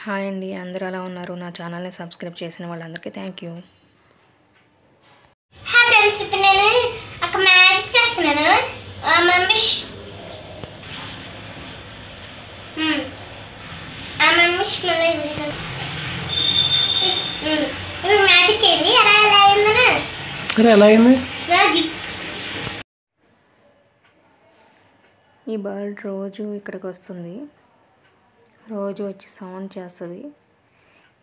Hi అండి, అందరూ ఎలా ఉన్నారు? నా ఛానల్ని సబ్స్క్రైబ్ చేసిన వాళ్ళందరికీ థ్యాంక్ యూ. హాయ్ ఫ్రెండ్స్, ఇప్పుడు నేను ఒక మ్యాజిక్ చేస్తున్నాను. మమ్మీష్ మళ్ళీ మ్యాజిక్ ఏంటి? ఎలా అయిందనా? ఎలా అయింది? ఈ బర్డ్ రోజు ఇక్కడికి వస్తుంది, రోజు వచ్చి సౌండ్ చేస్తుంది.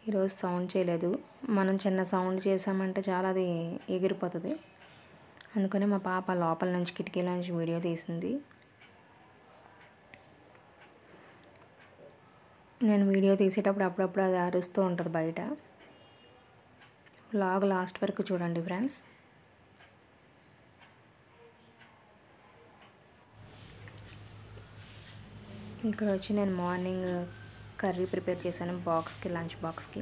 ఈరోజు సౌండ్ చేయలేదు. మనం చిన్న సౌండ్ చేసామంటే చాలా అది ఎగిరిపోతుంది. అందుకని మా పాప లోపల నుంచి కిటికీల నుంచి వీడియో తీసింది. నేను వీడియో తీసేటప్పుడు అప్పుడప్పుడు అది అరుస్తూ ఉంటుంది బయట. వ్లాగ్ లాస్ట్ వరకు చూడండి ఫ్రెండ్స్. ఇక్కడ వచ్చి నేను మార్నింగ్ కర్రీ ప్రిపేర్ చేశాను బాక్స్కి, లంచ్ బాక్స్కి.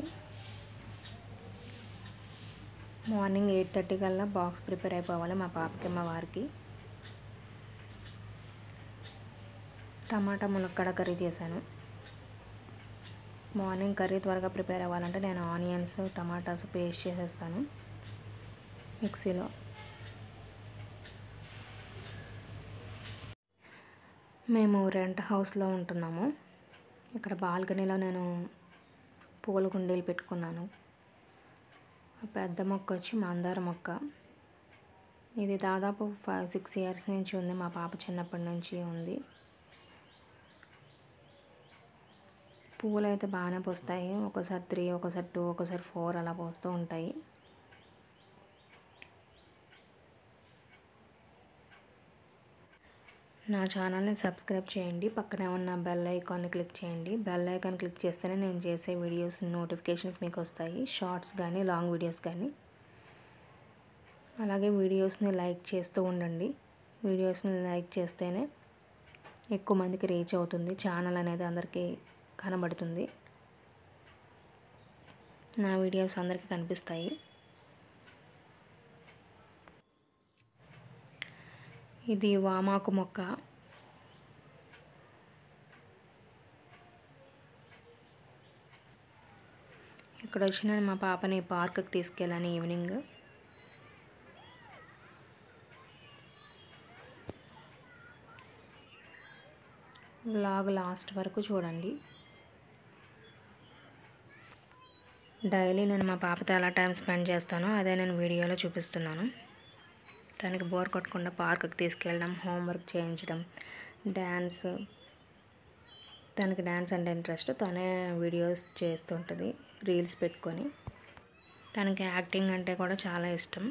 మార్నింగ్ 8:30 కల్లా బాక్స్ ప్రిపేర్ అయిపోవాలి మా పాపకి, మా వారికి. టమాటా ములక్కాడ కర్రీ చేశాను. మార్నింగ్ కర్రీ త్వరగా ప్రిపేర్ అవ్వాలంటే నేను ఆనియన్స్, టమాటాస్ పేస్ట్ చేసేస్తాను మిక్సీలో. మేము రెంట్ హౌస్లో ఉంటున్నాము. ఇక్కడ బాల్కనీలో నేను పూల కుండీలు పెట్టుకున్నాను. పెద్ద మొక్క వచ్చి మందార మొక్క. ఇది దాదాపు 5-6 ఇయర్స్ నుంచి ఉంది, మా పాప చిన్నప్పటి నుంచి ఉంది. పువ్వులు అయితే బాగానే పోస్తాయి. ఒకసారి 3, ఒకసారి 2, ఒకసారి 4 అలా పోస్తూ ఉంటాయి. నా ఛానల్ని సబ్స్క్రైబ్ చేయండి. పక్కనే ఉన్న బెల్ ఐకాన్ని క్లిక్ చేయండి. బెల్ ఐకాన్ క్లిక్ చేస్తేనే నేను చేసే వీడియోస్ నోటిఫికేషన్స్ మీకు వస్తాయి, షార్ట్స్ కానీ లాంగ్ వీడియోస్ కానీ. అలాగే వీడియోస్ని లైక్ చేస్తూ ఉండండి. వీడియోస్ని లైక్ చేస్తేనే ఎక్కువ మందికి రీచ్ అవుతుంది, ఛానల్ అనేది అందరికీ కనబడుతుంది, నా వీడియోస్ అందరికీ కనిపిస్తాయి. ఇది వామాకు మొక్క. ఇక్కడ వచ్చి నేను మా పాపని పార్క్కి తీసుకెళ్ళాను ఈవినింగ్. వ్లాగ్ లాస్ట్ వరకు చూడండి. డైలీ నేను మా పాపతో ఎలా టైం స్పెండ్ చేస్తానో అదే నేను వీడియోలో చూపిస్తున్నాను. తనకి బోర్ కొట్టకుండా పార్క్కి తీసుకెళ్ళడం, హోంవర్క్ చేయించడం, డ్యాన్స్. తనకి డ్యాన్స్ అంటే ఇంట్రెస్ట్, తనే వీడియోస్ చేస్తుంటుంది రీల్స్ పెట్టుకొని. తనకి యాక్టింగ్ అంటే కూడా చాలా ఇష్టం.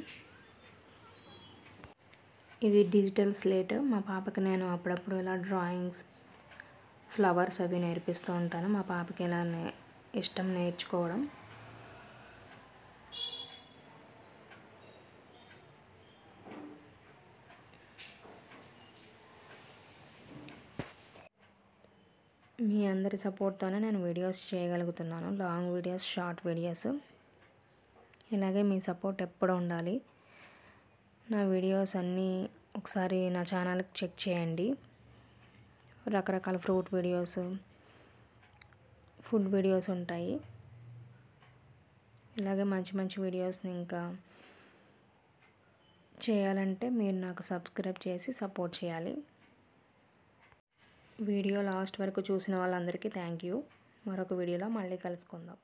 ఇది డిజిటల్ స్లేట్. మా పాపకి నేను అప్పుడప్పుడు ఇలా డ్రాయింగ్స్, ఫ్లవర్స్ అవి నేర్పిస్తూ ఉంటాను. మా పాపకి ఇలా ఇష్టం నేర్చుకోవడం. మీ అందరి సపోర్ట్తోనే నేను వీడియోస్ చేయగలుగుతున్నాను, లాంగ్ వీడియోస్, షార్ట్ వీడియోస్. ఇలాగే మీ సపోర్ట్ ఎప్పుడు ఉండాలి. నా వీడియోస్ అన్నీ ఒకసారి నా ఛానల్కి చెక్ చేయండి. రకరకాల ఫ్రూట్ వీడియోస్, ఫుడ్ వీడియోస్ ఉంటాయి. ఇలాగే మంచి మంచి వీడియోస్ని ఇంకా చేయాలంటే మీరు నాకు సబ్స్క్రైబ్ చేసి సపోర్ట్ చేయాలి. వీడియో లాస్ట్ వరకు చూసిన వాళ్ళందరికీ థ్యాంక్ యూ. మరొక వీడియోలో మళ్ళీ కలుసుకుందాం.